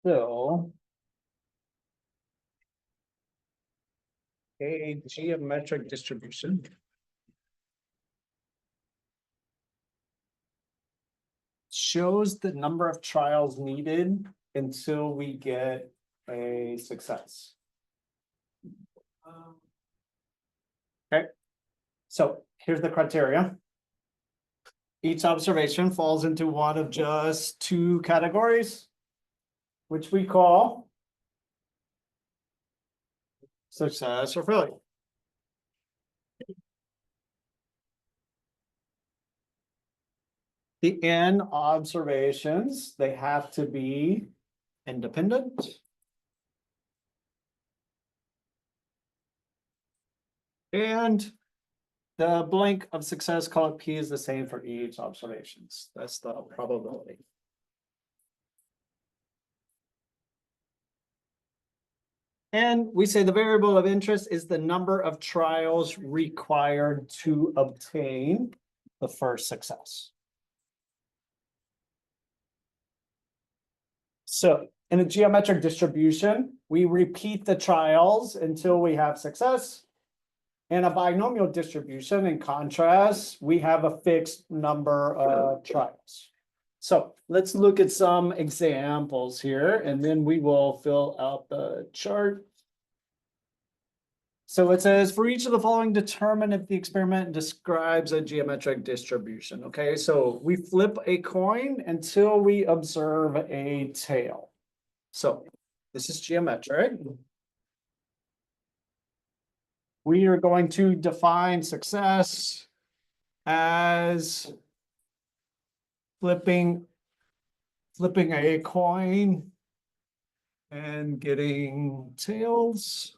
So a geometric distribution shows the number of trials needed until we get a success. Okay, so here's the criteria. Each observation falls into one of just two categories, which we call success or failure. The N observations, they have to be independent. And the blank of success, call it P, is the same for each observations. That's the probability. And we say the variable of interest is the number of trials required to obtain the first success. So in a geometric distribution, we repeat the trials until we have success. In a binomial distribution, in contrast, we have a fixed number of trials. So let's look at some examples here, and then we will fill out the chart. So it says, for each of the following, determine if the experiment describes a geometric distribution. Okay, so we flip a coin until we observe a tail. So this is geometric. We are going to define success as flipping a coin and getting tails.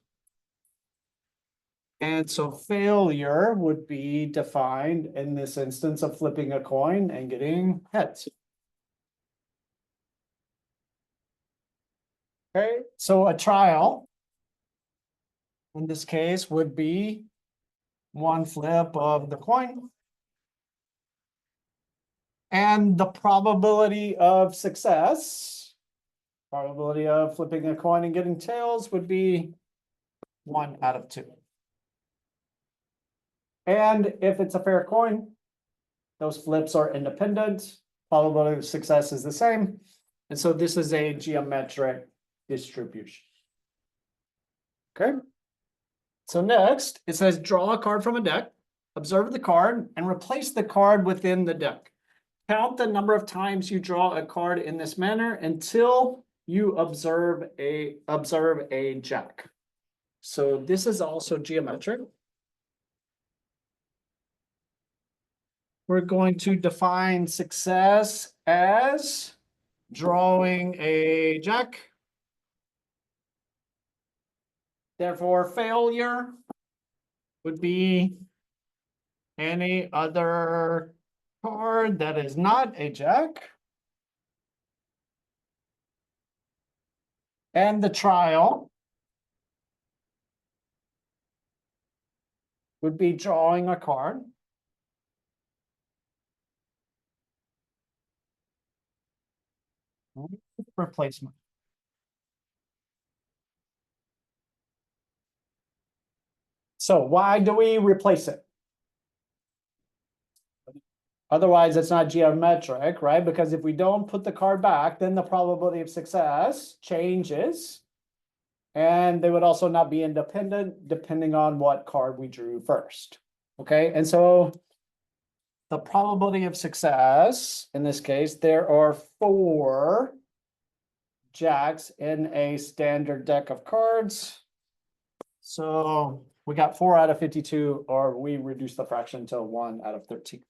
And so failure would be defined in this instance of flipping a coin and getting heads. Okay, so a trial in this case would be one flip of the coin. And the probability of success, probability of flipping a coin and getting tails, would be 1 out of 2. And if it's a fair coin, those flips are independent. Probability of success is the same. And so this is a geometric distribution. Okay. So next, it says draw a card from a deck, observe the card, and replace the card within the deck. Count the number of times you draw a card in this manner until you observe a jack. So this is also geometric. We're going to define success as drawing a jack. Therefore, failure would be any other card that is not a jack. And the trial would be drawing a card. Replacement. So why do we replace it? Otherwise, it's not geometric, right? Because if we don't put the card back, then the probability of success changes. And they would also not be independent depending on what card we drew first. Okay, and so the probability of success, in this case, there are 4 jacks in a standard deck of cards. So we got 4 out of 52, or we reduce the fraction to 1 out of 13.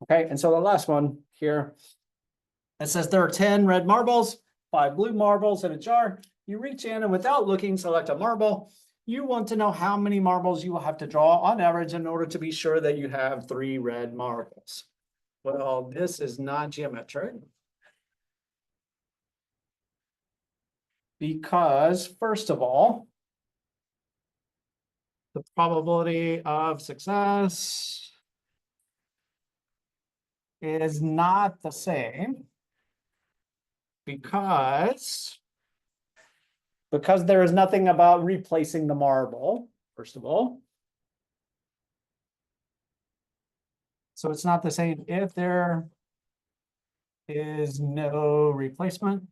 Okay, and so the last one here, it says there are 10 red marbles, 5 blue marbles in a jar. You reach in and without looking, select a marble. You want to know how many marbles you will have to draw on average in order to be sure that you have 3 red marbles. Well, this is not geometric. Because, first of all, the probability of success is not the same, because because there is nothing about replacing the marble, first of all. So it's not the same if there is no replacement.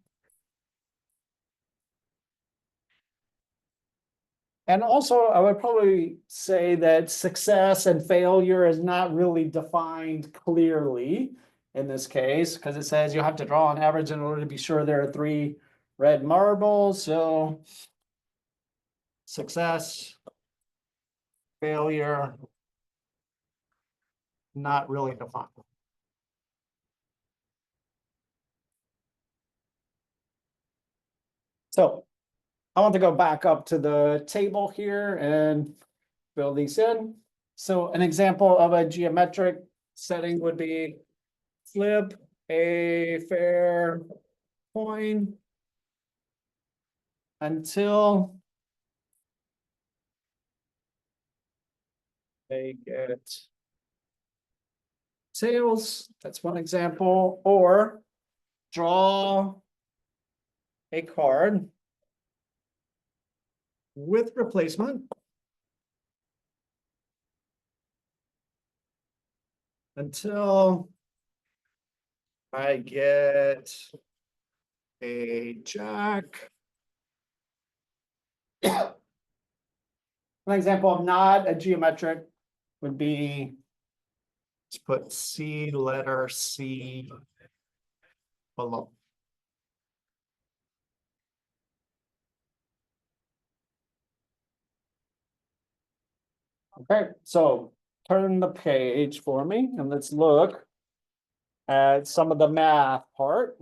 And also, I would probably say that success and failure is not really defined clearly in this case, because it says you have to draw an average in order to be sure there are 3 red marbles. So success, failure, not really defined. So I want to go back up to the table here and fill these in. So an example of a geometric setting would be flip a fair coin until they get tails. That's one example. Or draw a card with replacement until I get a jack. An example of not a geometric would be, let's put C, letter C below. Okay, so turn the page for me and let's look at some of the math part.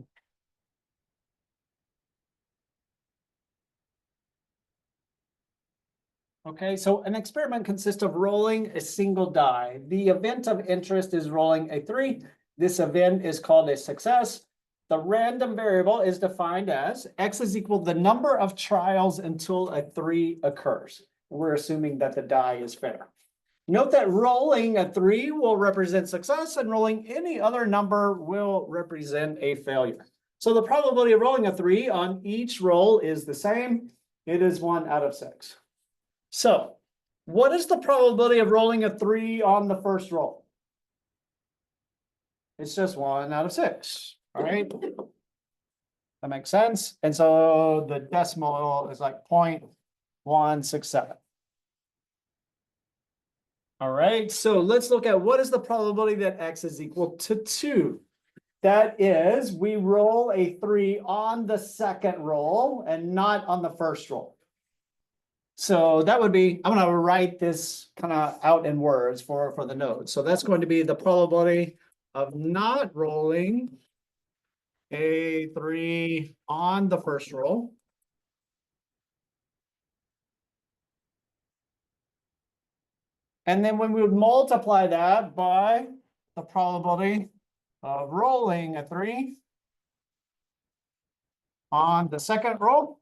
Okay, so an experiment consists of rolling a single die. The event of interest is rolling a 3. This event is called a success. The random variable is defined as x is equal to the number of trials until a 3 occurs. We're assuming that the die is fair. Note that rolling a 3 will represent success and rolling any other number will represent a failure. So the probability of rolling a 3 on each roll is the same. It is 1 out of 6. So what is the probability of rolling a 3 on the first roll? It's just 1 out of 6, all right? That makes sense. And so the decimal is like 0.167. All right, so let's look at what is the probability that x is equal to 2. That is, we roll a 3 on the second roll and not on the first roll. So that would be, I'm going to write this kind of out in words for the note. So that's going to be the probability of not rolling a 3 on the first roll. And then when we would multiply that by the probability of rolling a 3 on the second roll.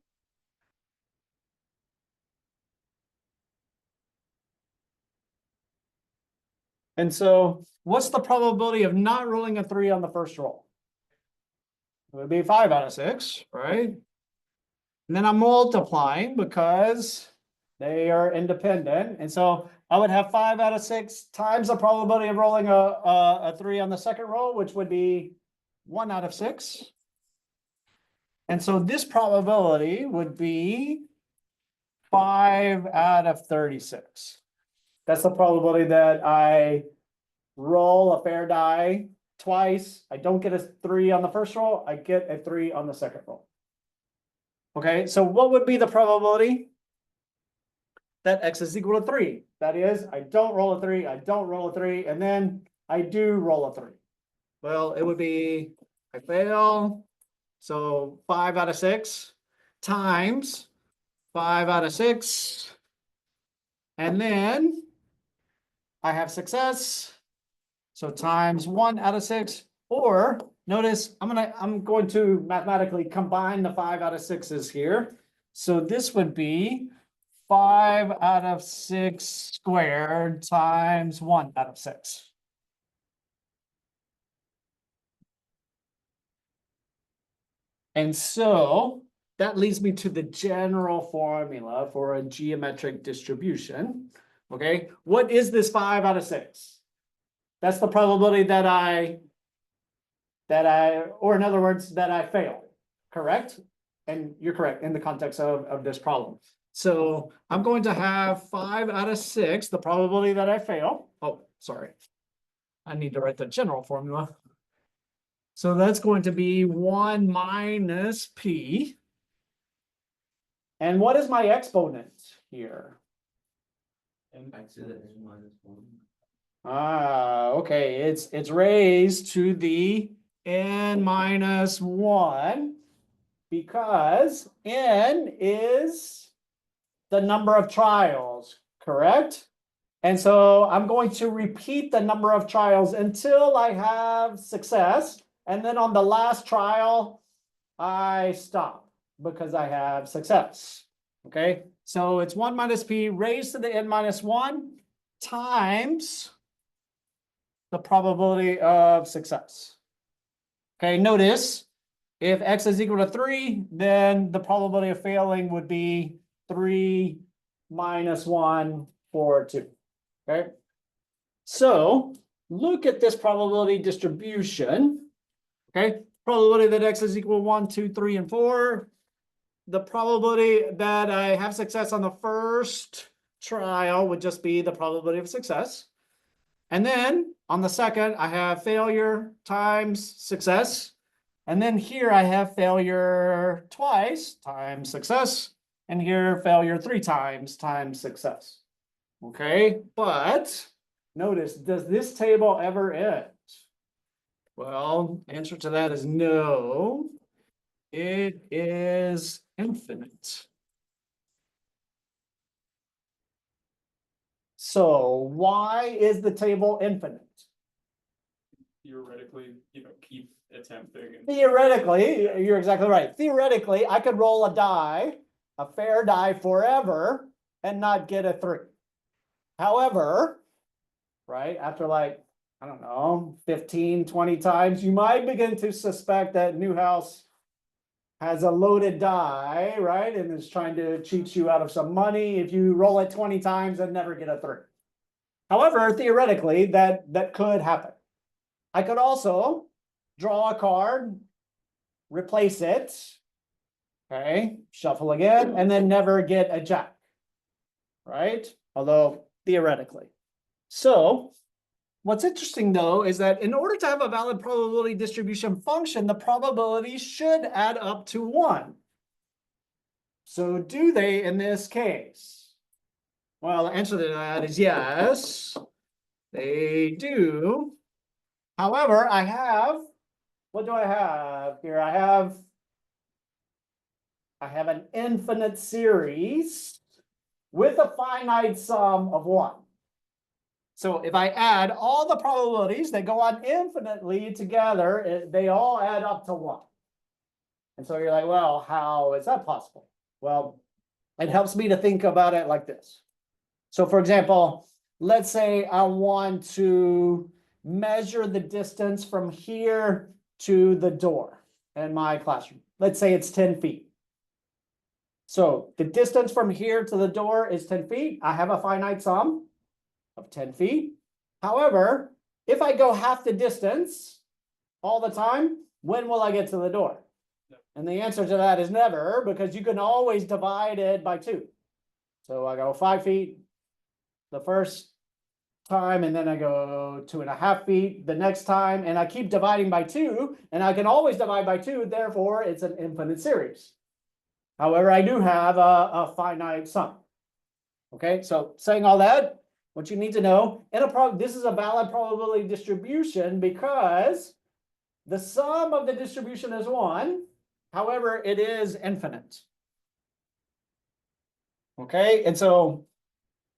And so what's the probability of not rolling a 3 on the first roll? It would be 5 out of 6, right? And then I'm multiplying because they are independent. And so I would have 5 out of 6 times the probability of rolling a 3 on the second roll, which would be 1 out of 6. And so this probability would be 5 out of 36. That's the probability that I roll a fair die twice. I don't get a 3 on the first roll. I get a 3 on the second roll. Okay, so what would be the probability that x is equal to 3? That is, I don't roll a 3, I don't roll a 3, and then I do roll a 3. Well, it would be, I fail, so 5 out of 6 times 5 out of 6, and then I have success, so times 1 out of 6, or notice I'm going to mathematically combine the 5 out of 6s here. So this would be 5 out of 6 squared times 1 out of 6. And so that leads me to the general formula for a geometric distribution. Okay, what is this 5 out of 6? That's the probability that or in other words, that I fail, correct? And you're correct in the context of this problem. So I'm going to have 5 out of 6, the probability that I fail. Oh, sorry. I need to write the general formula. So that's going to be 1 minus P. And what is my exponent here? Okay, it's raised to the n minus 1 because n is the number of trials, correct? And so I'm going to repeat the number of trials until I have success. And then on the last trial, I stop because I have success. Okay, so it's 1 minus P raised to the n minus 1 times the probability of success. Okay, notice if x is equal to 3, then the probability of failing would be 3 minus 1 for 2. Okay, so look at this probability distribution. Okay, probability that x is equal to 1, 2, 3, and 4. The probability that I have success on the first trial would just be the probability of success. And then on the second, I have failure times success. And then here I have failure twice times success. And here failure 3 times success. Okay, but notice, does this table ever end? Well, answer to that is no. It is infinite. So why is the table infinite? Theoretically, keep attempting. Theoretically, you're exactly right. Theoretically, I could roll a die, a fair die forever, and not get a 3. However, right, after like, I don't know, 15, 20 times, you might begin to suspect that Newhouse has a loaded die, right, and is trying to cheat you out of some money if you roll it 20 times and never get a 3. However, theoretically, that could happen. I could also draw a card, replace it, okay, shuffle again, and then never get a jack, right? Although theoretically. So what's interesting though is that in order to have a valid probability distribution function, the probabilities should add up to 1. So do they in this case? Well, the answer to that is yes, they do. However, I have, what do I have here? I have an infinite series with a finite sum of 1. So if I add all the probabilities that go on infinitely together, they all add up to 1. And so you're like, well, how is that possible? Well, it helps me to think about it like this. So for example, let's say I want to measure the distance from here to the door in my classroom. Let's say it's 10 feet. So the distance from here to the door is 10 feet. I have a finite sum of 10 feet. However, if I go half the distance all the time, when will I get to the door? And the answer to that is never, because you can always divide it by 2. So I go 5 feet the first time, and then I go 2.5 feet the next time, and I keep dividing by 2, and I can always divide by 2, therefore it's an infinite series. However, I do have a finite sum. Okay, so saying all that, what you need to know, this is a valid probability distribution because the sum of the distribution is 1. However, it is infinite. Okay, and so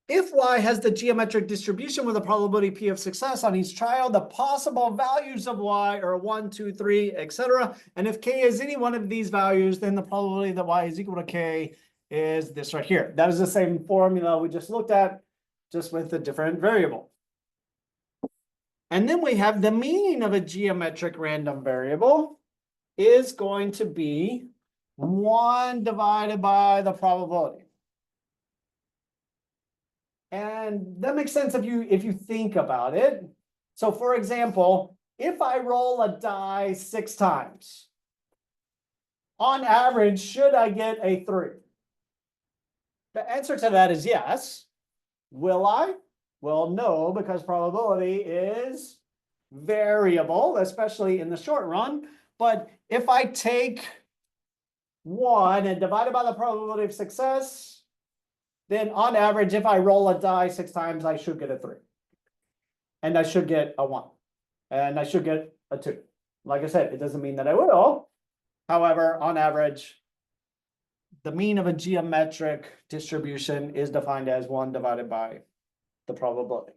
if y has the geometric distribution with a probability p of success on each trial, the possible values of y are 1, 2, 3, etc. And if k is any one of these values, then the probability that y is equal to k is this right here. That is the same formula we just looked at, just with a different variable. And then we have the mean of a geometric random variable is going to be 1 divided by the probability. And that makes sense if you think about it. So for example, if I roll a die 6 times, on average, should I get a 3? The answer to that is yes. Will I? Well, no, because probability is variable, especially in the short run. But if I take 1 and divide it by the probability of success, then on average, if I roll a die 6 times, I should get a 3. And I should get a 1. And I should get a 2. Like I said, it doesn't mean that I will. However, on average, the mean of a geometric distribution is defined as 1 divided by the probability.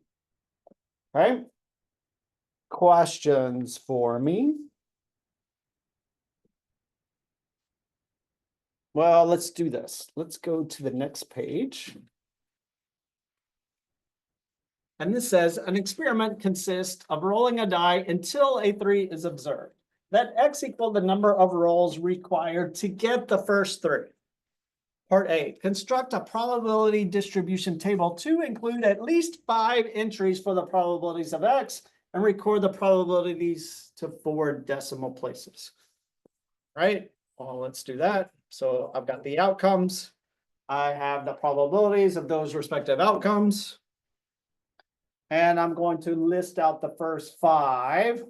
Right? Questions for me? Well, let's do this. Let's go to the next page. And this says an experiment consists of rolling a die until a 3 is observed. Let x equal the number of rolls required to get the first 3. Part A, construct a probability distribution table to include at least 5 entries for the probabilities of x and record the probabilities to 4 decimal places. Right? Well, let's do that. So I've got the outcomes. I have the probabilities of those respective outcomes. And I'm going to list out the first 5.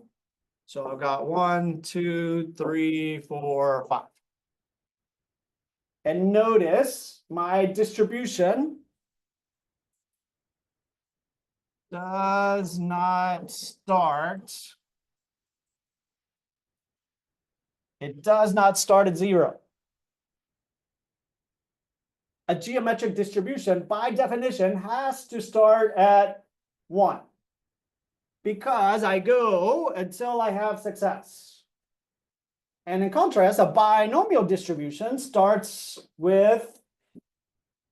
So I've got 1, 2, 3, 4, 5. And notice my distribution does not start. It does not start at 0. A geometric distribution, by definition, has to start at 1. Because I go until I have success. And in contrast, a binomial distribution starts with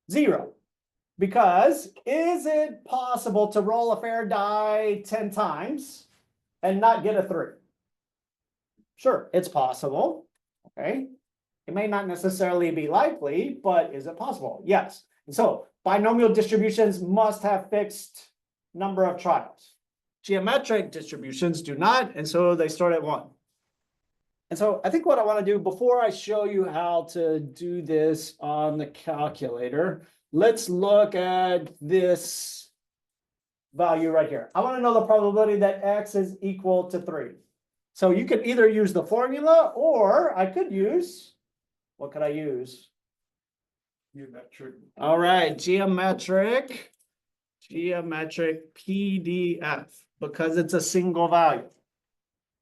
0. Because is it possible to roll a fair die 10 times and not get a 3? Sure, it's possible. Okay. It may not necessarily be likely, but is it possible? Yes. And so binomial distributions must have fixed number of trials. Geometric distributions do not, and so they start at 1. And so I think what I want to do before I show you how to do this on the calculator, let's look at this value right here. I want to know the probability that x is equal to 3. So you can either use the formula or I could use, what could I use? Geometric. All right, geometric PDF, because it's a single value.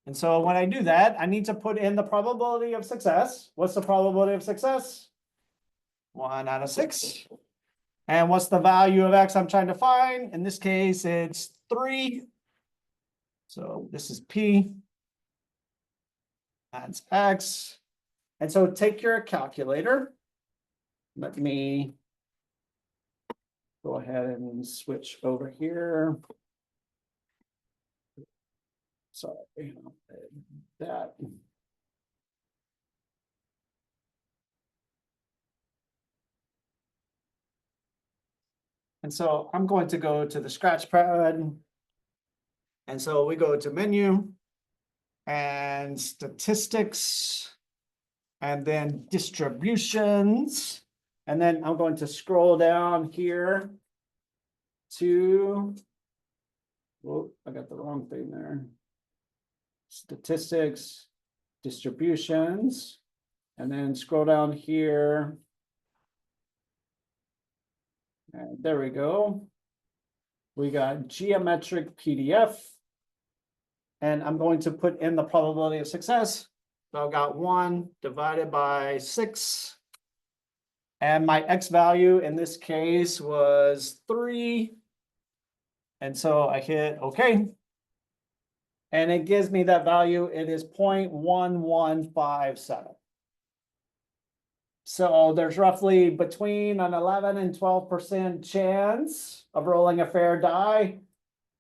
And so when I do that, I need to put in the probability of success. What's the probability of success? 1 out of 6. And what's the value of x I'm trying to find? In this case, it's 3. So this is P. That's x. And so take your calculator. Let me go ahead and switch over here. Sorry, that. And so I'm going to go to the scratch pad. And so we go to menu and statistics and then distributions. And then I'm going to scroll down here to, oh, I got the wrong thing there. Statistics, distributions, and then scroll down here. And there we go. We got geometric PDF. And I'm going to put in the probability of success. So I've got 1 divided by 6. And my x value in this case was 3. And so I hit OK. And it gives me that value. It is 0.1157. So there's roughly between an 11 and 12% chance of rolling a fair die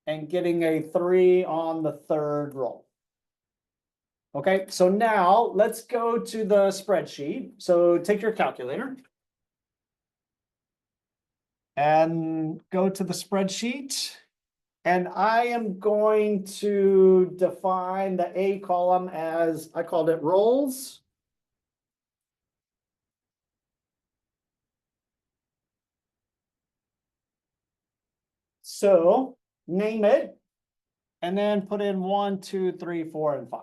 and getting a 3 on the 3rd roll. Okay, so now let's go to the spreadsheet. So take your calculator. And go to the spreadsheet. And I am going to define the A column as, I called it roles. So name it, and then put in 1, 2, 3, 4, and 5.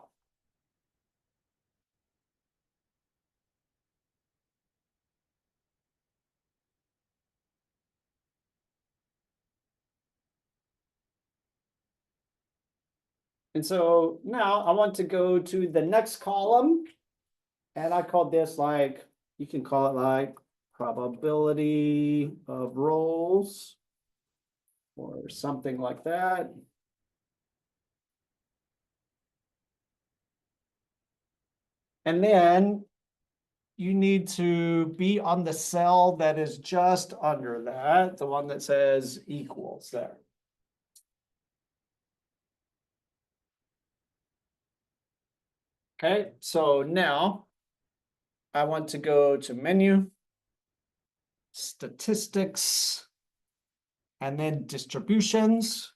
And so now I want to go to the next column. And I called this like, you can call it like probability of rolls or something like that. And then you need to be on the cell that is just under that, the one that says equals there. Okay, so now I want to go to menu, statistics, and then distributions,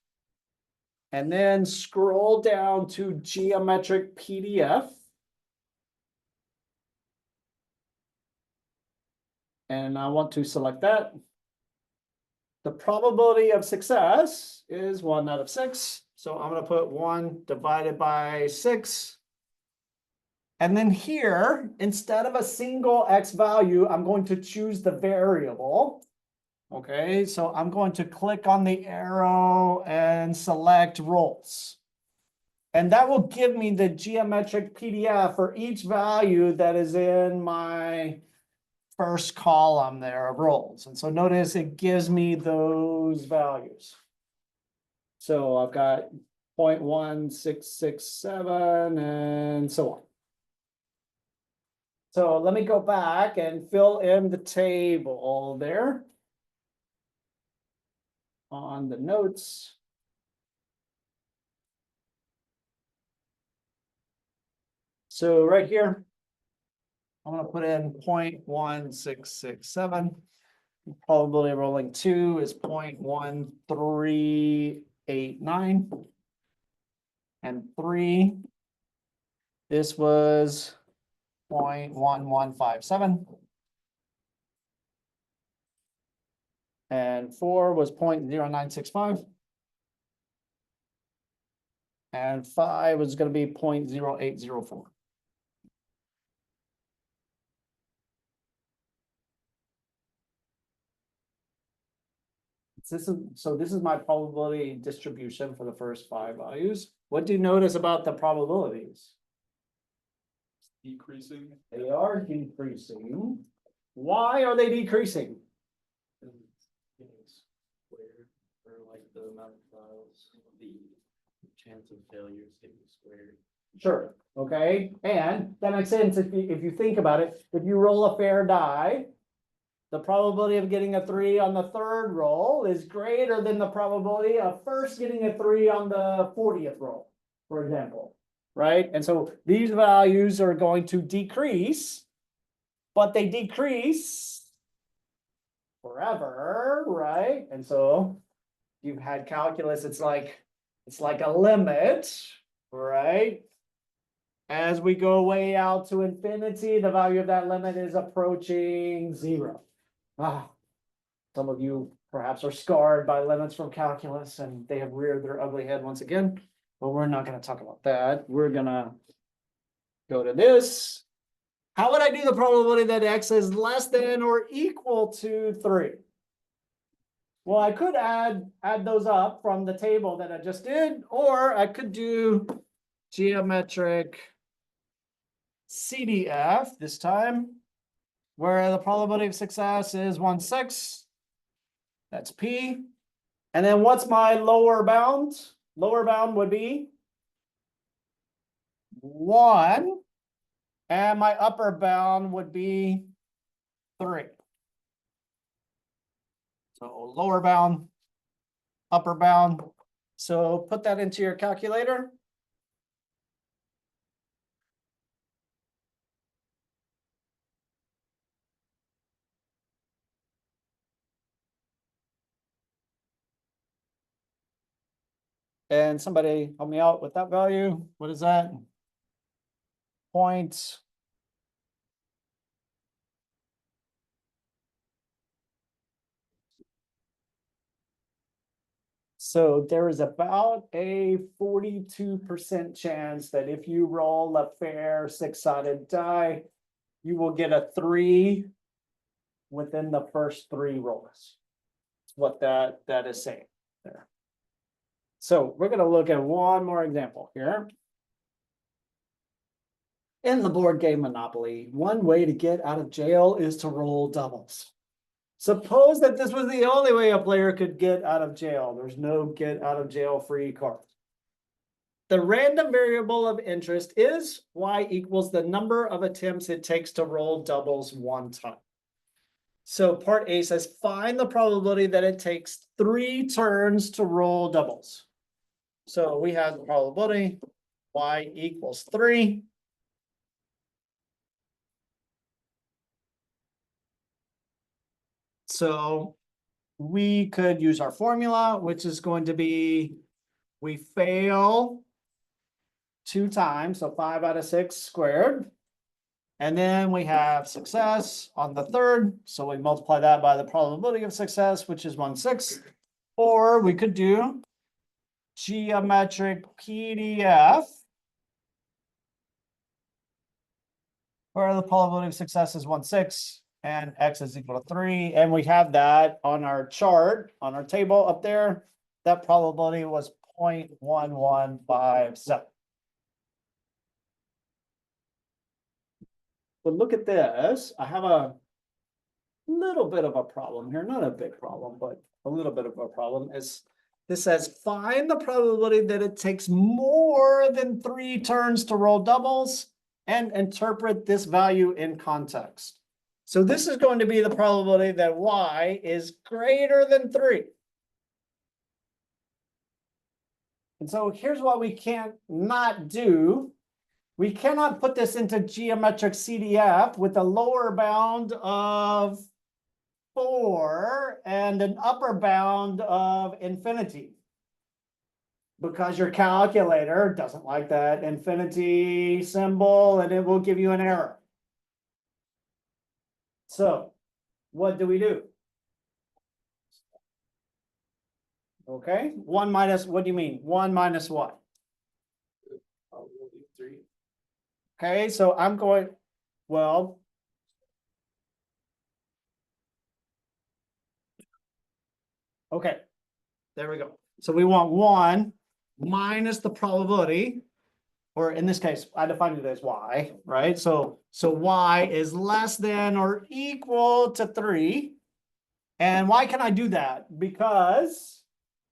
and then scroll down to geometric PDF. And I want to select that. The probability of success is 1 out of 6. So I'm going to put 1 divided by 6. And then here, instead of a single X value, I'm going to choose the variable. Okay, so I'm going to click on the arrow and select roles. And that will give me the geometric PDF for each value that is in my first column there of roles. And so notice it gives me those values. So I've got 0.1667 and so on. So let me go back and fill in the table there on the notes. So right here, I'm going to put in 0.1667. Probability of rolling 2 is 0.1389. And 3, this was 0.1157. And 4 was 0.0965. And 5 is going to be 0.0804. This is my probability distribution for the first 5 values. What do you notice about the probabilities? Decreasing. They are decreasing. Why are they decreasing? Squared, or like the amount of trials, the chance of failure is getting squared. Sure, okay, and that makes sense if you think about it. If you roll a fair die, the probability of getting a 3 on the 3rd roll is greater than the probability of first getting a 3 on the 40th roll, for example, right? And so these values are going to decrease, but they decrease forever, right? And so you've had calculus, it's like a limit, right? As we go way out to infinity, the value of that limit is approaching 0. Some of you perhaps are scarred by limits from calculus and they have reared their ugly head once again, but we're not going to talk about that. We're going to go to this. How would I do the probability that X is less than or equal to 3? Well, I could add those up from the table that I just did, or I could do geometric CDF this time, where the probability of success is 1/6. That's P. And then what's my lower bound? Lower bound would be 1. And my upper bound would be 3. So lower bound, upper bound. So put that into your calculator. And somebody help me out with that value. What is that? Point. So there is about a 42% chance that if you roll a fair six-sided die, you will get a 3 within the first 3 rolls. That's what that is saying there. So we're gonna look at one more example here. In the board game Monopoly, one way to get out of jail is to roll doubles. Suppose that this was the only way a player could get out of jail. There's no get out of jail free card. The random variable of interest is y equals the number of attempts it takes to roll doubles one time. So part A says find the probability that it takes 3 turns to roll doubles. So we have the probability y equals 3. So we could use our formula, which is going to be we fail 2 times, so 5 out of 6 squared. And then we have success on the third, so we multiply that by the probability of success, which is 1/6. Or we could do geometric PDF, where the probability of success is 1/6 and x is equal to 3. And we have that on our chart, on our table up there. That probability was 0.1157. But look at this. I have a little bit of a problem here, not a big problem, but a little bit of a problem. Is this says find the probability that it takes more than 3 turns to roll doubles and interpret this value in context. So this is going to be the probability that y is greater than 3. And so here's what we can't not do. We cannot put this into geometric CDF with a lower bound of 4 and an upper bound of infinity, because your calculator doesn't like that infinity symbol and it will give you an error. So what do we do? Okay, 1 minus, what do you mean? 1 minus what? Probability of 3. Okay, so I'm going, well, okay, there we go. So we want 1 minus the probability, or in this case, I defined it as y, right? So y is less than or equal to 3. And why can I do that? Because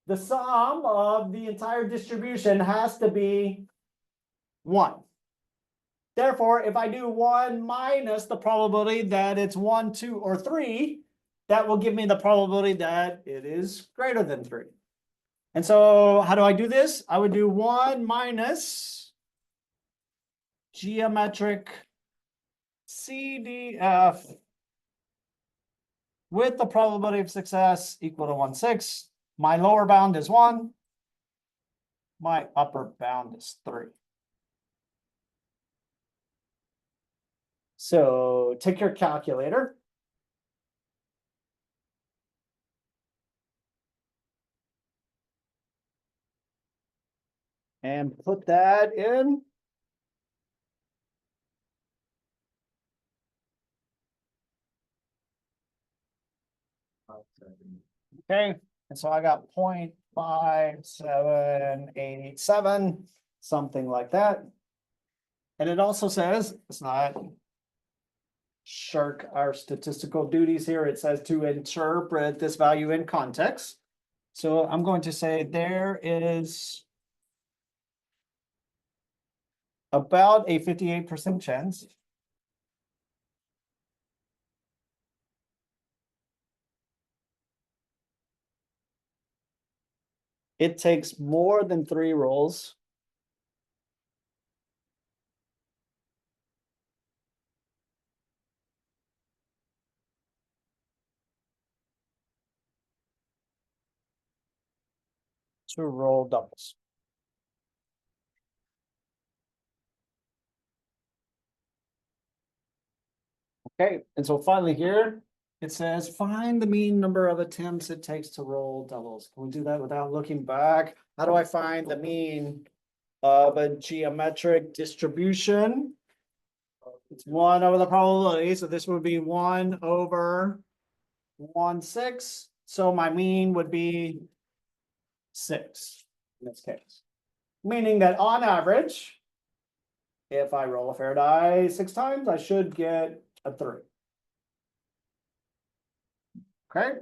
the sum of the entire distribution has to be 1. Therefore, if I do 1 minus the probability that it's 1, 2, or 3, that will give me the probability that it is greater than 3. And so how do I do this? I would do 1 minus geometric CDF with the probability of success equal to 1/6. My lower bound is 1. My upper bound is 3. So take your calculator. And put that in. Okay, and so I got 0.5787, something like that. And it also says, it's not shirk our statistical duties here. It says to interpret this value in context. So I'm going to say there is about a 58% chance it takes more than 3 rolls to roll doubles. Okay, and so finally here, it says, find the mean number of attempts it takes to roll doubles. Can we do that without looking back? How do I find the mean of a geometric distribution? It's 1 over the probability, so this would be 1 over 1/6. So my mean would be 6 in this case. Meaning that on average, if I roll a fair die 6 times, I should get a 3. Okay,